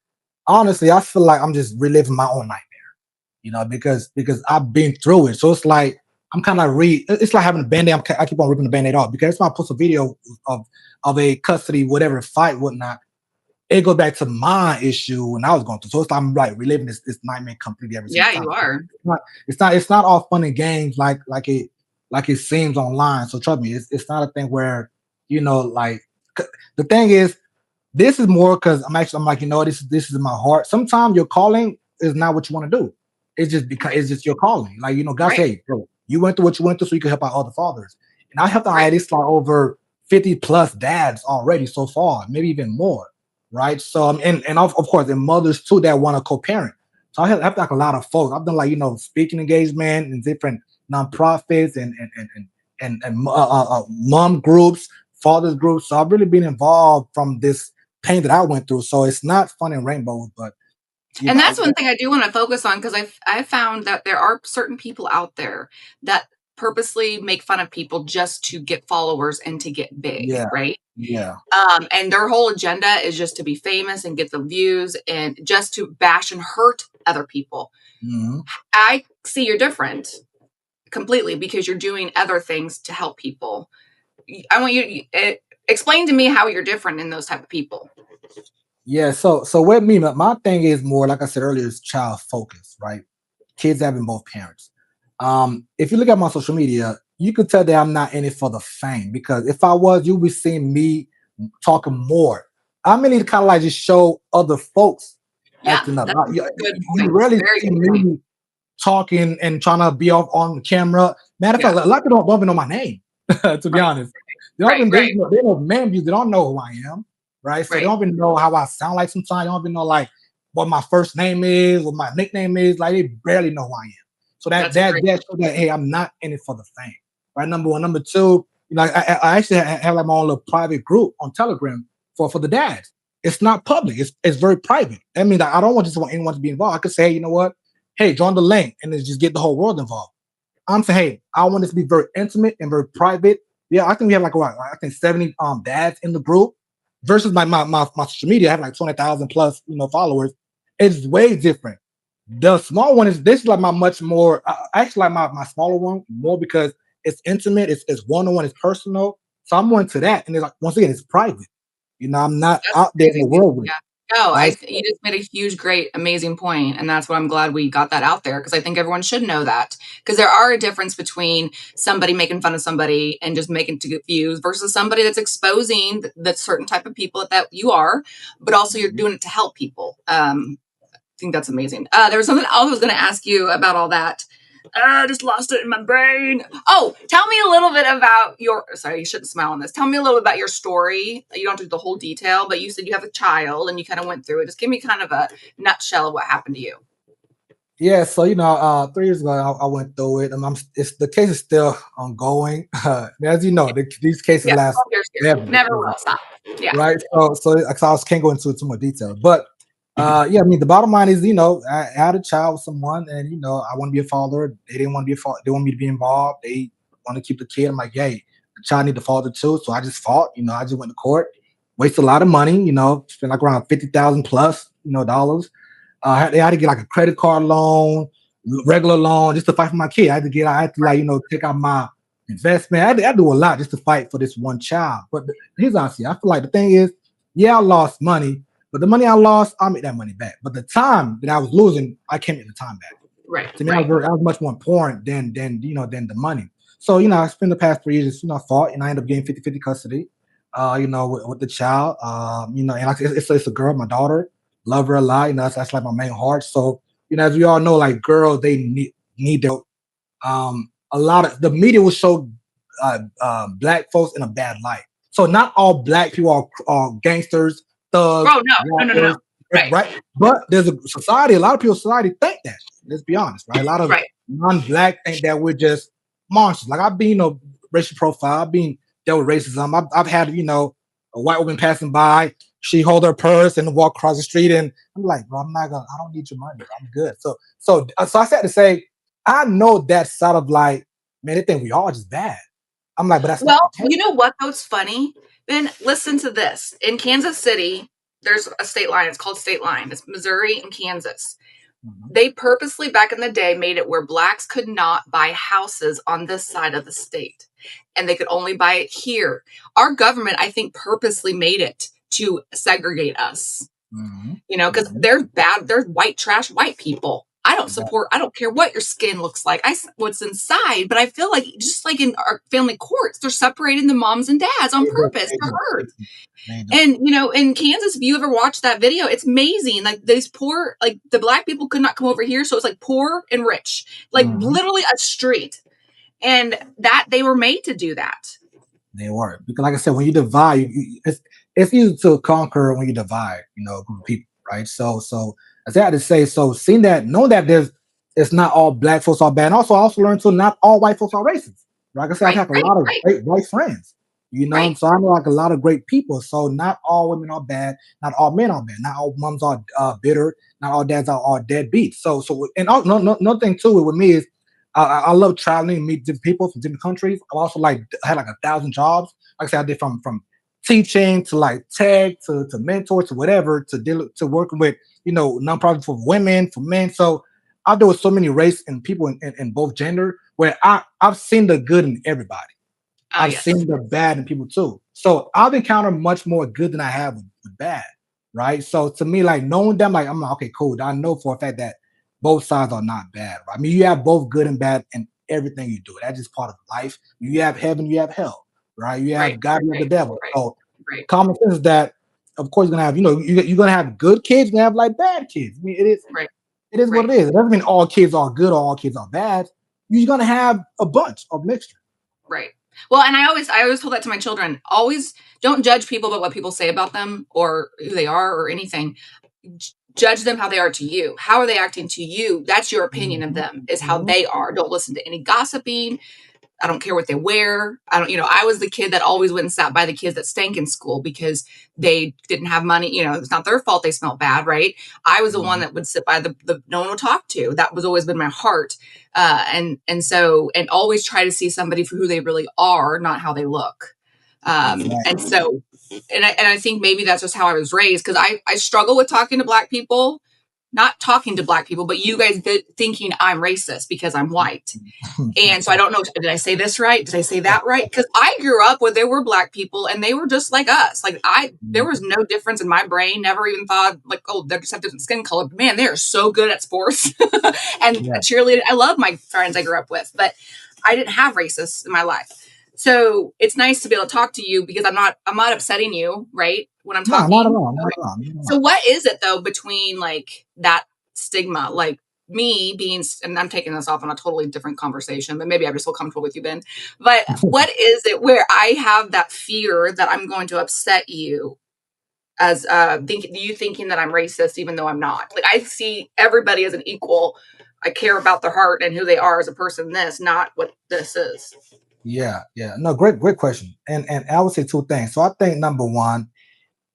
honestly, I feel like I'm just reliving my own nightmare, because I've been through it. So it's like I'm kind of it's like having a band-aid. I keep on ripping the band-aid off because if I post a video of a custody, whatever fight, whatnot, it goes back to my issue when I was going through. So it's like I'm like reliving this nightmare completely every single time. You are. It's not all fun and games like it seems online. So trust me, it's not a thing where like the thing is, this is more because I'm like, this is in my heart. Sometimes your calling is not what you want to do. It's just because it's just your calling. Like, God say, hey, bro, you went through what you went through so you can help out other fathers. And I helped out at least like over 50 plus dads already so far, maybe even more. Right. So and of course, and mothers too that want to co-parent. So I have like a lot of folks. I've done like, speaking engagement and different nonprofits and mom groups, fathers groups. So I've really been involved from this pain that I went through. So it's not fun and rainbows, but You And know, that's one thing I do want to focus on, because I've found that there are certain people out there that purposely make fun of people just to get followers and to get big, yeah, right? yeah. And their whole agenda is just to be famous and get the views and just to bash and hurt other people. Mhm. I see you're different completely because you're doing other things to help people. I want you to explain to me how you're different in those type of people. Yeah, so with me, my thing is more like I said earlier, is child focus, right? Kids having both parents. If you look at my social media, you could tell that I'm not in it for the fame because if I was, you would be seeing me talking more. I'm in it to kind of like just show other folks Yeah, acting up. that's a good You point. rarely Very see good point. me talking and trying to be off on the camera. Matter of Yeah. fact, a lot of people don't even know my name, to be Right. honest. They don't Right. even Right. they know Menbuse, they don't know who I am, right? So they Right. don't even know how I sound like sometimes. They don't even know like what my first name is, what my nickname is. Like they barely know who I am. So That's a great. that shows that hey, I'm not in it for the fame. Right. Number one. Number two, you know, I actually have like my own little private group on Telegram for the dads. It's not public. It's very private. I mean, I don't want anyone to be involved. I could say, hey, you know what? Hey, join the link and then just get the whole world involved. I'm saying, hey, I want this to be very intimate and very private. Yeah, I think we have like what I think 70 dads in the group versus my social media. I have like 20,000 plus, you know, followers. It's way different. The small one is this is like my much more I actually like my smaller one more because it's intimate, it's one-on-one, it's personal. So I'm more into that. And it's like once again, it's private. You know, I'm not That's out there in the amazing. world with Yeah. it. No, Right. you just made a huge, great, amazing point, and that's what I'm glad we got that out there because I think everyone should know that because there are a difference between somebody making fun of somebody and just making to get views versus somebody that's exposing that certain type of people that you are, but also you're doing it to help people. I think that's amazing. There was something else I was going to ask you about all that. I just lost it in my brain. Oh, tell me a little bit about your. Sorry, you shouldn't smile on this. Tell me a little bit about your story. You don't have to do the whole detail, but you said you have a child and you kind of went through it. Just give me kind of a nutshell of what happened to you. Yeah, so you know, 3 years ago, I went through it, and it's the case is still ongoing. As you know, these cases Yeah, last 12 years here. forever, Never will stop. Yeah. right? So I can't go into too much detail, but yeah, I mean, the bottom line is, you know, I had a child with someone, and you know, I want to be a father. They didn't want to be a father. They want me to be involved. They want to keep the kid. I'm like, hey, the child need the father too. So I just fought. You know, I just went to court, wasted a lot of money. You know, spent like around 50,000 plus, you know, dollars. They had to get like a credit card loan, regular loan, just to fight for my kid. I had to like, you know, take out my investment. I had to do a lot just to fight for this one child. But here's honestly, I feel like the thing is, yeah, I lost money, but the money I lost, I'll make that money back. But the time that I was losing, I can't make the time back. Right. To me, Right. that was much more important than you know than the money. So you know, I spent the past 3 years, you know, fought, and I ended up getting 50-50 custody. You know, with the child. You know, and like, it's a girl, my daughter. Love her a lot. You know, that's like my main heart. So you know, as we all know, like girls, they need their a lot of the media will show black folks in a bad light. So not all black people are gangsters, thugs, Oh, no. No, no, no, no. rappers, Right. right? But there's a society, a lot of people in society think that. Let's be honest, right? A lot of Right. non-black think that we're just monsters. Like I've been, you know, racial profile, I've been dealt with racism. I've had, you know, a white woman passing by, she hold her purse and walk across the street, and I'm like, bro, I don't need your money, bro. I'm good. So I said to say, I know that side of like, man, they think we all just bad. I'm like, but that's not Well, the case. you know what, though? It's funny. Ben, listen to this. In Kansas City, there's a state line. It's called State Line. It's Missouri and Kansas. Mhm. They purposely back in the day made it where blacks could not buy houses on this side of the state and they could only buy it here. Our government, I think, purposely made it to segregate us, Mhm. because Mhm. there's white trash white people. Exactly. I don't care what your skin looks like, what's inside, but I feel like just like in our family courts, they're separating the moms and dads on They do. purpose They to do. They hurt. do. They do. And in Kansas, if you ever watch that video, it's amazing. Like these poor, like the black people could not come over here, so it's like poor and rich, like Mhm. literally a street, and that they were made to do that. They were because, like I said, when you divide, it's easy to conquer when you divide. You know, a group of people, right? So as I had to say, so seeing that, know that it's not all black folks are bad. And also, I also learned to not all white folks are racist. Like I said, I've Right, had a right, lot of right. great white friends. You know, Right. so I know like a lot of great people. So not all women are bad, not all men are bad, not all moms are bitter, not all dads are deadbeats. So and no thing too with me is I love traveling and meet different people from different countries. I also like had like 1,000 jobs. Like I said, I did from teaching to like tech to mentor to whatever to deal to working with nonprofits for women for men. So I deal with so many race and people in both gender where I've seen the good in everybody. Oh, I've yes. seen the bad in people too. So I've encountered much more good than I have with bad, right? So to me, like knowing them, like I'm like, okay, cool. I know for a fact that both sides are not bad. Right? I mean, you have both good and bad in everything you do. That's just part of life. You have heaven, you have hell, right? You Right. have God, you have the devil. Right. So Right. common sense is that, of course, you're gonna have, you're gonna have good kids, you're gonna have like bad kids. I mean, Right. it is what Right. it is. It doesn't mean all kids are good or all kids are bad. You're gonna have a bunch of mixture. Right. Well, and I always told that to my children. Always don't judge people by what people say about them or who they are or anything. Judge them how they are to you. How are they acting to you? That's your opinion of Mhm, them, is how mhm. they are. Don't listen to any gossiping. I don't care what they wear. I don't, I was the kid that always went and sat by the kids that stank in school because they didn't have money. It's not their fault they smelled bad, right? I was the one Mhm. that would sit by the no one would talk to. That was always been my heart. And always try to see somebody for who they really are, not how they look. And Exactly. so, and I think maybe that's just how I was raised because I struggle with talking to black people, not talking to black people, but you guys thinking I'm racist because I'm white. And so I don't know, did I say this right? Did I say that right? Because I grew up where there were black people and they were just like us. Like there was Mhm. no difference in my brain. Never even thought like, oh, they just have different skin color. But man, they are so good at sports and Yeah, cheerleading. I love my friends I grew up with, but I didn't have racists in my life. So it's nice to be able to talk to you because I'm not upsetting you, right? When I'm no, not at talking. all, not Okay. at all, not at So all. what is it though between like that stigma, like me being, and I'm taking this off on a totally different conversation, but maybe I just feel comfortable with you, Ben. But what is it where I have that fear that I'm going to upset you as you thinking that I'm racist, even though I'm not? Like I see everybody as an equal. I care about their heart and who they are as a person. This, not what this is. Yeah, yeah. No, great question. And I would say two things. So I think number one,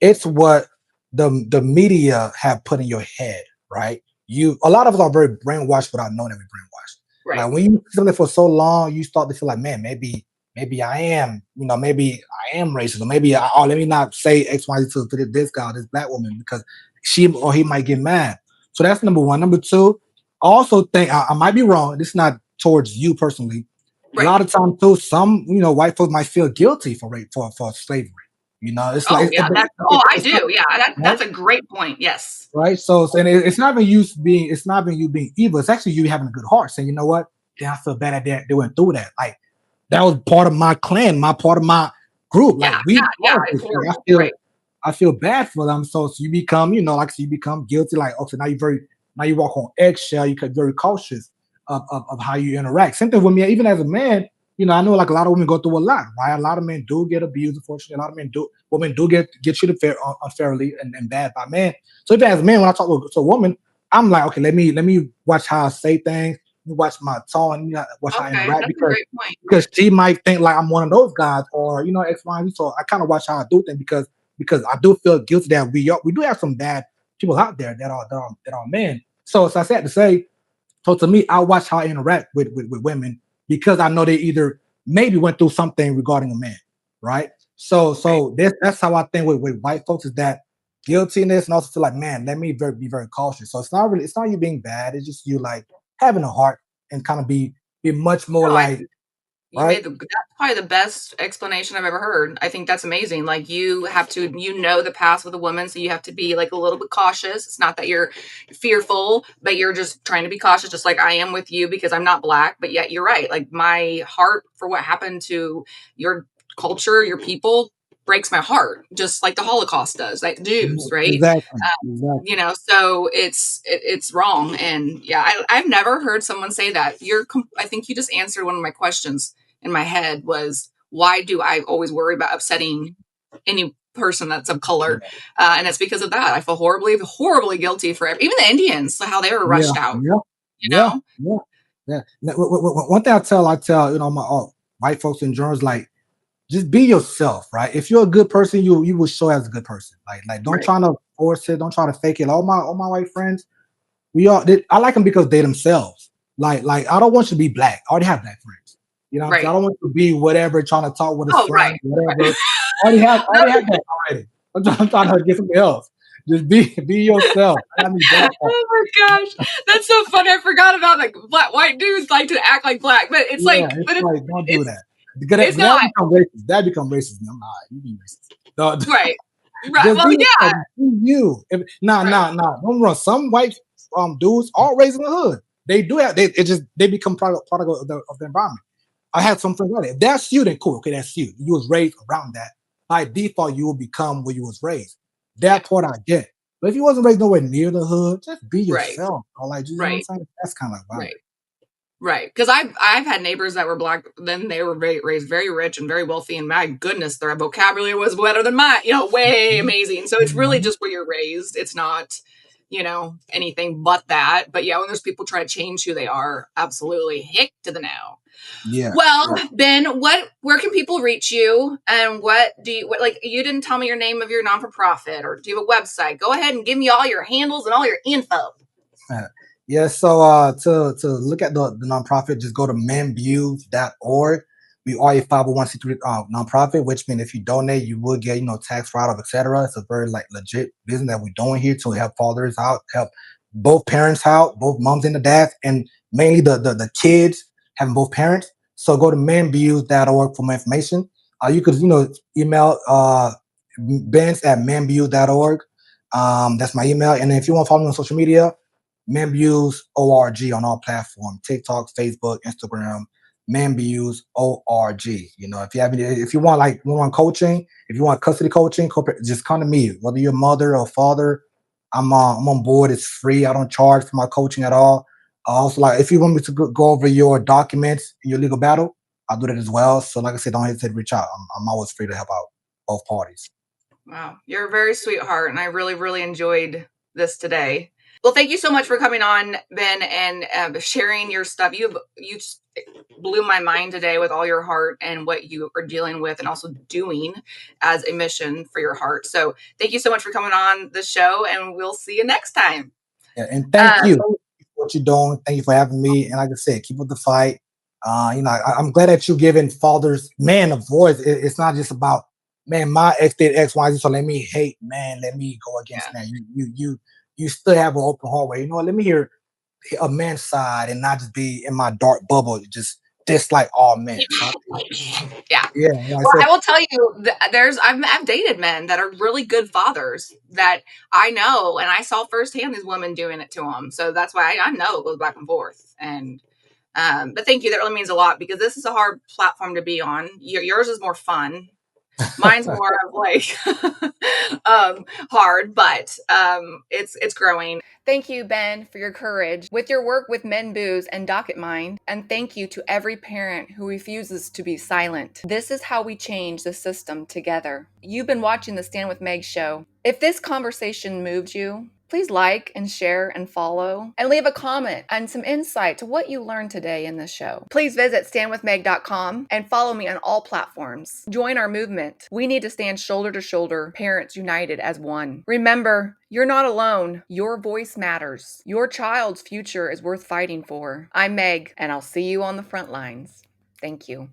it's what the media have put in your head, right? A lot of us are very brainwashed without knowing that we're brainwashed. Right. Like when you do something for so long, you start to feel like, man, maybe I am, maybe I am racist, or maybe let me not say X, Y, Z to this guy, or this black woman, because she or he might get mad. So that's number one. Number two, I also think I might be wrong. This is not towards you personally. A Right. lot of times too, some white folks might feel guilty for rape for slavery. It's Oh like yeah, I it's not do. Yeah, right, that's a great point. Yes. right. So and it's not even it's not even you being evil. It's actually you having a good heart, saying, you know what, damn, I feel bad that they went through that. Like that was part of my clan, part of my group. Yeah, Like we yeah, caused it's this. Like, horrible. Right. I feel bad for them. So you become, like I said, you become guilty. Like, okay, now you walk on eggshell. You get very cautious of how you interact. Same thing with me, even as a man. I know like a lot of women go through a lot. Right, a lot of men do get abused. Unfortunately, a lot of women do get treated unfairly and bad by men. So even as a man, when I talk to a woman, I'm like, okay, let me watch how I say things. Let me watch my tone. Watch how I Okay, interact that's a great point. because she might think like I'm one of those guys, or X, Y, and Z. So I kind of watch how I do things because I do feel guilty that we do have some bad people out there that are men. So as I said to say, so to me, I watch how I interact with women because I know they either maybe went through something regarding a man, right? So Right. that's how I think with white folks is that guiltiness and also feel like, man, let me be very cautious. So it's not you being bad, it's just you like having a heart and kind of be much more No, I like, you right? made that's probably the best explanation I've ever heard. I think that's amazing. Like you have to, the past with a woman, so you have to be like a little bit cautious. It's not that you're fearful, but you're just trying to be cautious, just like I am with you because I'm not black. But yet you're right. Like my heart for what happened to your culture, your people breaks my heart, just like the Holocaust does, like the Jews, right? Exactly, exactly. So it's wrong. And yeah, I've never heard someone say that. I think you just answered one of my questions in my head was, why do I always worry about upsetting any person that's of color? And it's because of that. I feel horribly guilty for even the Indians, how they were Yeah, rushed out, yeah, you yeah, know? yeah, yeah. One thing I tell my white folks in journals like just be yourself, right? If you're a good person, you will show as a good person. Like don't Right. try to force it, don't try to fake it. All my white friends, we all I like them because they themselves. Like I don't want you to be black. I already have black friends. You know what I'm saying? I Right. don't want you to be whatever, trying to talk with a Oh, slang, right. Right. whatever. I already have that already. I'm trying to get something else. Just be yourself. I need that part. Oh my gosh, that's so funny. I forgot about like black white dudes like to act like black, but it's Yeah, like, it's but like don't do it's that. Because it's that not become racist. That become racist. I'm not. You be racist. No, right. Right. just Well, be yeah. yourself. Be you. Right. Don't run. Some white dudes are raised in the hood. They do that. They become product of the environment. I had some friends like that. If that's you, then cool. Okay, that's you. You was raised around that. By default, you will become where you was raised. Yeah. That part I get. But if you wasn't raised nowhere near the hood, just be Right. yourself. Or like, you know what I'm Right. saying? That's kind of like wow. Right. Right, because I've had neighbors that were black. Then they were raised very rich and very wealthy, and my goodness, their vocabulary was better than mine. Way Mhm. amazing. So it's really Mhm. just where you're raised. It's not, anything but that. But yeah, when there's people try to change who they are, absolutely, hick to the no. Yeah. Well, Yeah. Ben, where can people reach you, and like? You didn't tell me your name of your non for profit, or do you have a website? Go ahead and give me all your handles and all your info. Yeah, so to look at the nonprofit, just go to menbuse.org. We are a 501c3 nonprofit, which means if you donate, you will get, tax write-off, etc. It's a very like legit business that we're doing here to help fathers out, help both parents out, both moms and the dads, and mainly the kids having both parents. So go to menbuse.org for more information. You could, email Benz at menbuse.org. That's my email. And if you want to follow me on social media, Menbuse ORG on all platforms: TikTok, Facebook, Instagram. Menbuse ORG. If you have if you want like one coaching, if you want custody coaching, just come to me. Whether you're a mother or father, I'm on board. It's free. I don't charge for my coaching at all. Also, like if you want me to go over your documents in your legal battle, I'll do that as well. So, like I said, don't hesitate to reach out. I'm always free to help out both parties. Wow, you're a very sweetheart, and I really, really enjoyed this today. Well, thank you so much for coming on, Ben, and sharing your stuff. You just blew my mind today with all your heart and what you are dealing with, and also doing as a mission for your heart. So, thank you so much for coming on the show, and we'll see you next time. Yeah, and thank you for what you're doing. Thank you for having me. And like I said, keep up the fight. I'm glad that you're giving fathers, man, a voice. It's not just about, man, my ex did X, Y, Z, so let me hate, man. Let me go against Yeah. man. You still have an open heart where you know what? Let me hear a man's side and not just be in my dark bubble, just dislike all men. So Yeah. yeah, Well, I will tell you, I've dated men that are really good fathers that I know, and I saw firsthand these women doing it to them. So that's why I know it goes back and forth. And but thank you. That really means a lot because this is a hard platform to be on. Yours is more fun. Mine's more of like hard, but it's growing. Thank you, Ben, for your courage with your work with Menbuse and DocketMind, and thank you to every parent who refuses to be silent. This is how we change the system together. You've been watching the Stand with Meg show. If this conversation moved you, please like and share and follow and leave a comment and some insight to what you learned today in this show. Please visit standwithmeg.com and follow me on all platforms. Join our movement. We need to stand shoulder to shoulder, parents united as one. Remember, you're not alone. Your voice matters. Your child's future is worth fighting for. I'm Meg, and I'll see you on the front lines. Thank you.